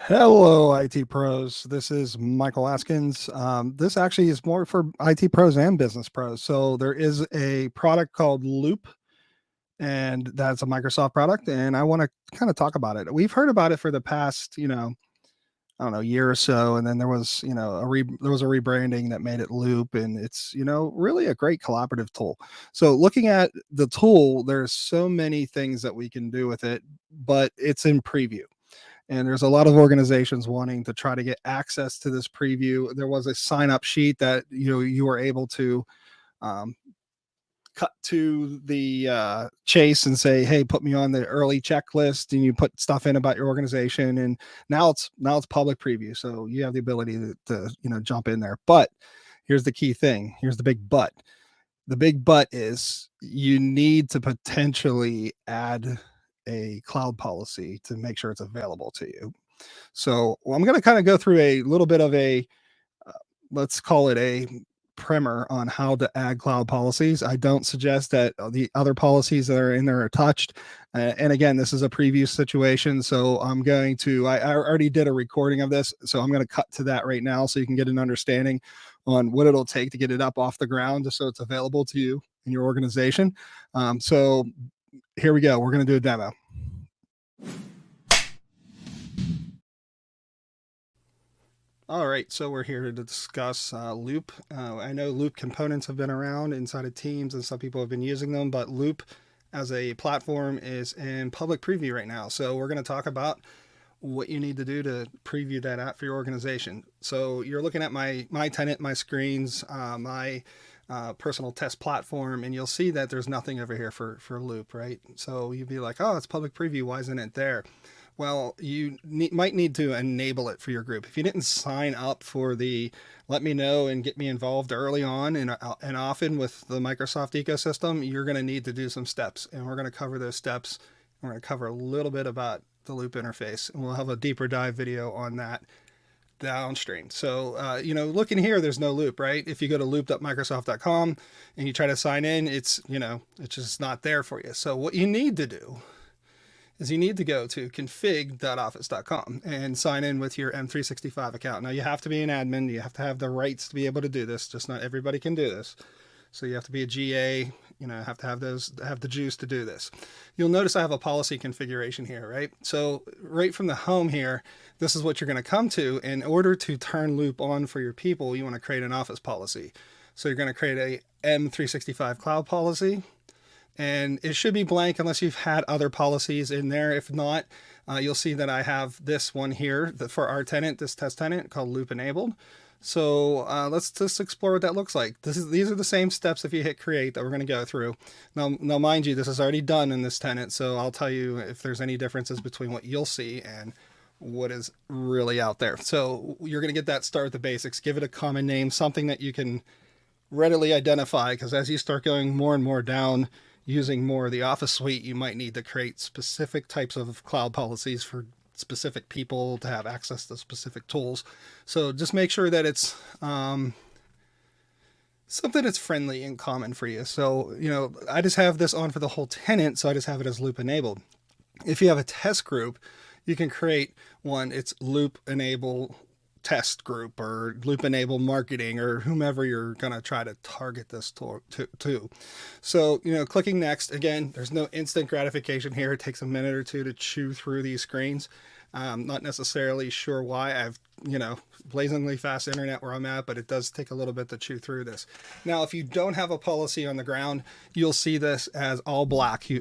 Hello, IT pros. This is Michael Askins. This actually is more for IT pros and business pros. So there is a product called Loop, and that's a Microsoft product, and I want to kind of talk about it. We've heard about it for the past, I don't know, year or so, and then there was, there was a rebranding that made it Loop, and it's, really a great collaborative tool. So looking at the tool, there's so many things that we can do with it, but it's in preview, and there's a lot of organizations wanting to try to get access to this preview. There was a sign up sheet that you were able to um, cut to the chase and say, hey, put me on the early checklist, and you put stuff in about your organization, and now it's public preview, so you have the ability to jump in there. But here's the key thing, here's the big but is you need to potentially add a cloud policy to make sure it's available to you. So I'm going to kind of go through a little bit of a, uh, let's call it a primer on how to add cloud policies. I don't suggest that the other policies that are in there are touched. And again, this is a preview situation. So I already did a recording of this. So I'm going to cut to that right now so you can get an understanding on what it'll take to get it up off the ground just so it's available to you in your organization. So here we go. We're going to do a demo. All right, so we're here to discuss Loop. I know Loop components have been around inside of Teams, and some people have been using them, but Loop as a platform is in public preview right now. So we're going to talk about what you need to do to preview that app for your organization. So you're looking at my tenant, my screens, my personal test platform, and you'll see that there's nothing over here for Loop, right? So you'd be like, oh, it's public preview. Why isn't it there? Well, might need to enable it for your group. If you didn't sign up for the let me know and get me involved early on and often with the Microsoft ecosystem, you're going to need to do some steps. And we're going to cover those steps. We're going to cover a little bit about the Loop interface. And we'll have a deeper dive video on that downstream. So, looking here, there's no Loop, right? If you go to loop.microsoft.com and you try to sign in, it's just not there for you. So what you need to do is you need to go to config.office.com and sign in with your M365 account. Now, you have to be an admin. You have to have the rights to be able to do this. Just not everybody can do this. So you have to be a GA, have to have the juice to do this. You'll notice I have a policy configuration here, right? So right from the home here, this is what you're going to come to. In order to turn Loop on for your people, you want to create an office policy. So you're going to create a M365 cloud policy, and it should be blank unless you've had other policies in there. If not, you'll see that I have this one here for our tenant, this test tenant called Loop Enabled. So let's just explore what that looks like. These are the same steps if you hit create that we're going to go through. Now, mind you, this is already done in this tenant, so I'll tell you if there's any differences between what you'll see and what is really out there. So you're going to get that start with the basics, give it a common name, something that you can readily identify, because as you start going more and more down using more of the Office suite, you might need to create specific types of cloud policies for specific people to have access to specific tools. So just make sure that it's something that's friendly and common for you. So, I just have this on for the whole tenant, so I just have it as Loop enabled. If you have a test group, you can create one. It's Loop enable test group or Loop enable marketing or whomever you're going to try to target this to. So, clicking next, again, there's no instant gratification here. It takes a minute or two to chew through these screens. Not necessarily sure why. I've, blazingly fast internet where I'm at, but it does take a little bit to chew through this. Now, if you don't have a policy on the ground, you'll see this as all black to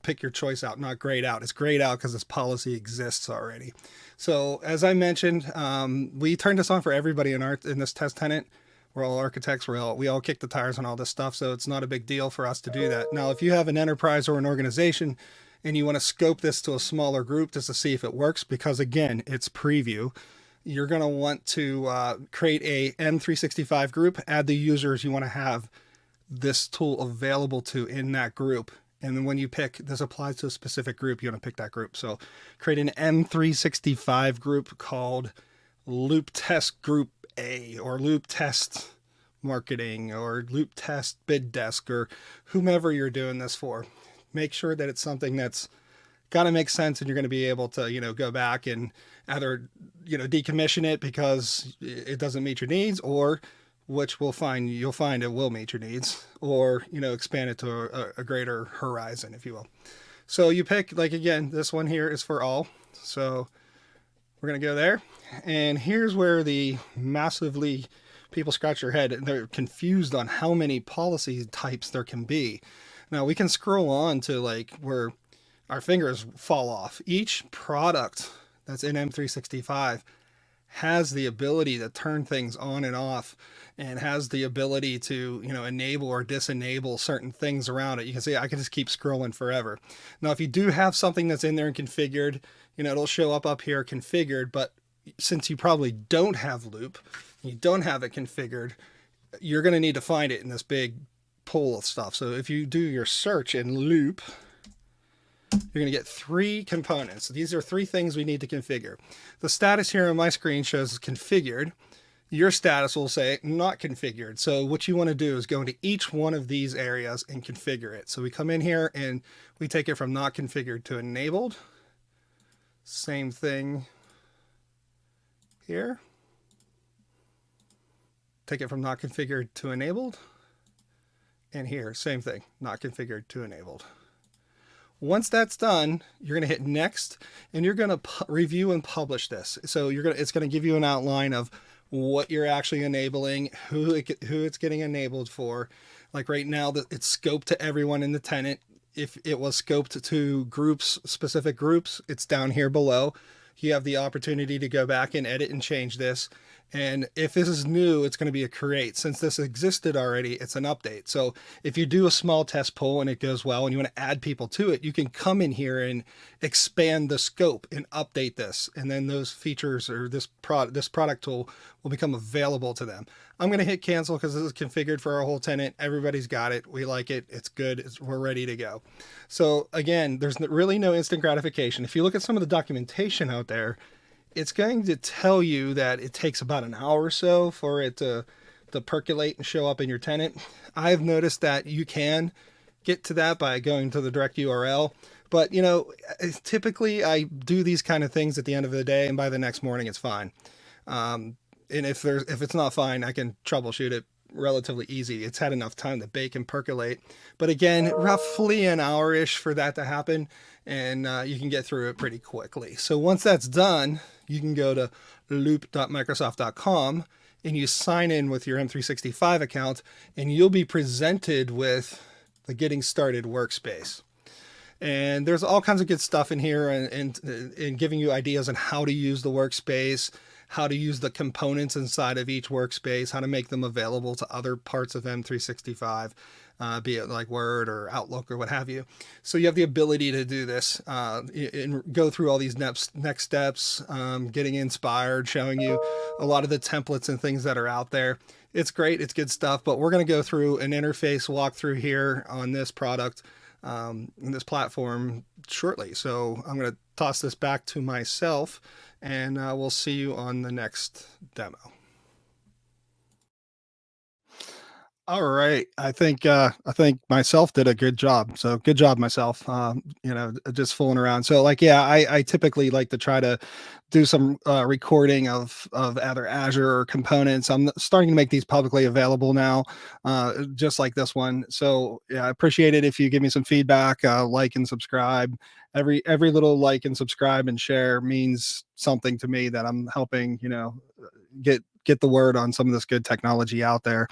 pick your choice out, not grayed out. It's grayed out because this policy exists already. So as I mentioned, we turned this on for everybody in this test tenant. We're all architects. We all kick the tires on all this stuff. So it's not a big deal for us to do that. Now, if you have an enterprise or an organization and you want to scope this to a smaller group just to see if it works, because again, it's preview, you're going to want to create a M365 group, add the users you want to have this tool available to in that group. And then when you pick, this applies to a specific group, you want to pick that group. So create an M365 group called Loop Test Group A, or Loop Test Marketing, or Loop Test Bid Desk, or whomever you're doing this for. Make sure that it's something that's got to make sense, and you're going to be able to, go back and either, decommission it because it doesn't meet your needs, or which you'll find it will meet your needs, or, expand it to a greater horizon, if you will. So you pick, like, again, this one here is for all. So we're going to go there. And here's where the massively people scratch their head and they're confused on how many policy types there can be. Now we can scroll on to like where our fingers fall off. Each product that's in M365 has the ability to turn things on and off, and has the ability to, enable or disenable certain things around it. You can see I can just keep scrolling forever. Now, if you do have something that's in there and configured, it'll show up here configured, but since you probably don't have Loop, you don't have it configured, you're going to need to find it in this big pool of stuff. So if you do your search in Loop, you're going to get 3 components. These are 3 things we need to configure. The status here on my screen shows configured. Your status will say not configured. So what you want to do is go into each one of these areas and configure it. So we come in here and we take it from not configured to enabled. Same thing here. Take it from not configured to enabled. And here, same thing, not configured to enabled. Once that's done, you're going to hit next, and you're going to review and publish this. So it's going to give you an outline of what you're actually enabling, who it's getting enabled for. Like right now, it's scoped to everyone in the tenant. If it was scoped to groups, specific groups, it's down here below. You have the opportunity to go back and edit and change this. And if this is new, it's going to be a create. Since this existed already, it's an update. So if you do a small test poll and it goes well and you want to add people to it, you can come in here and expand the scope and update this. And then those features or this product tool will become available to them. I'm going to hit cancel because this is configured for our whole tenant. Everybody's got it. We like it. It's good. We're ready to go. So again, there's really no instant gratification. If you look at some of the documentation out there, it's going to tell you that it takes about an hour or so for it to percolate and show up in your tenant. I've noticed that you can get to that by going to the direct URL. But, typically I do these kind of things at the end of the day, and by the next morning it's fine. And if it's not fine, I can troubleshoot it relatively easy. It's had enough time to bake and percolate. But again, roughly an hour-ish for that to happen, and you can get through it pretty quickly. So once that's done, you can go to loop.microsoft.com and you sign in with your M365 account, and you'll be presented with the Getting Started workspace. And there's all kinds of good stuff in here, and giving you ideas on how to use the workspace, how to use the components inside of each workspace, how to make them available to other parts of M365, be it like Word or Outlook or what have you. So you have the ability to do this and go through all these next steps, getting inspired, showing you a lot of the templates and things that are out there. It's great. It's good stuff. But we're going to go through an interface walkthrough here on this product, in this platform shortly. So I'm going to toss this back to myself, and we'll see you on the next demo. All right. I think myself did a good job. So good job myself. Just fooling around. So like, yeah, I typically like to try to do some recording of either Azure or components. I'm starting to make these publicly available now, just like this one. So yeah, I appreciate it if you give me some feedback, like and subscribe. Every little like and subscribe and share means something to me, that I'm helping, get the word on some of this good technology out there.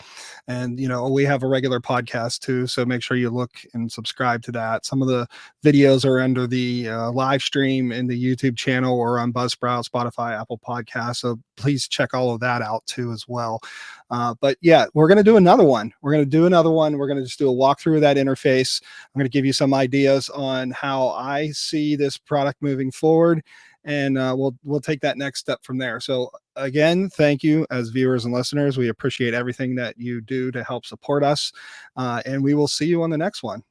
And we have a regular podcast too, so make sure you look and subscribe to that. Some of the videos are under the live stream in the YouTube channel or on Buzzsprout, Spotify, Apple Podcasts, so please check all of that out too as well. But yeah, we're going to do another one. We're going to just do a walkthrough of that interface. I'm going to give you some ideas on how I see this product moving forward, and we'll take that next step from there. So again, thank you as viewers and listeners. We appreciate everything that you do to help support us, and we will see you on the next one.